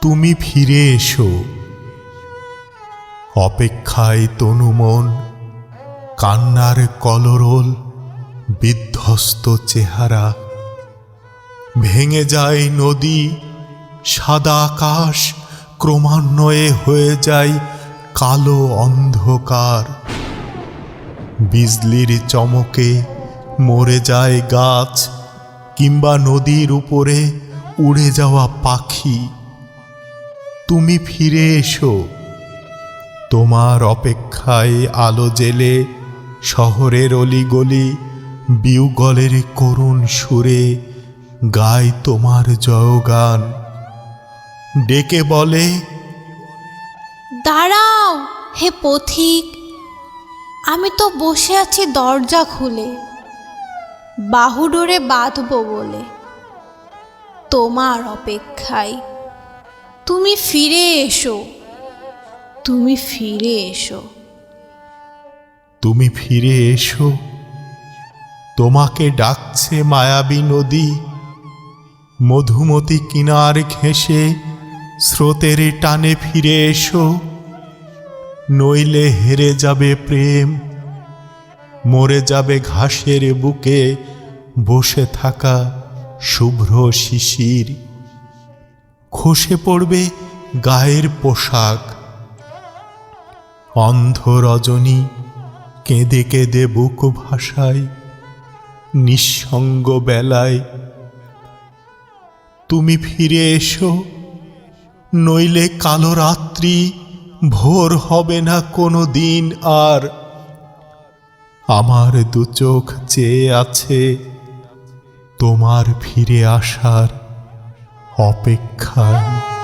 তুমি ফিরে এসো। অপেক্ষায় তনুমন, কান্নার কলরোল, বিধ্বস্ত চেহারা। ভেঙে যায় নদী, সাদা আকাশ ক্রমান্বয়ে হয়ে যায় কালো অন্ধকার। বিজলির চমকে মরে যায় গাছ, কিংবা নদীর উপরে উড়ে যাওয়া পাখি। তুমি ফিরে এসো। তোমার অপেক্ষায় আলো জেলে শহরের অলিগলি বিউগলের করুণ সুরে গায় তোমার জয়গান। ডেকে বলে, দাঁড়াও হে পথিক, আমি তো বসে আছি দরজা খুলে, বাহুডোরে বাঁধব বলে। তোমার অপেক্ষায় তুমি ফিরে এসো, তুমি ফিরে এসো। তুমি ফিরে এসো। তোমাকে ডাকছে মায়াবী নদী। মধুমতি কিনার ঘেঁষে স্রোতের টানে ফিরে এসো, নইলে হেরে যাবে প্রেম, মরে যাবে ঘাসের বুকে বসে থাকা শুভ্র শিশির। খসে পড়বে গায়ের পোশাক। অন্ধ রজনী কেঁদে কেঁদে বুক ভাসায় নিঃসঙ্গ বেলায়। তুমি ফিরে এসো, নইলে কালো রাত্রি ভোর হবে না কোনো দিন আর। আমার দু চোখ চেয়ে আছে তোমার ফিরে আসার অপেক্ষায়।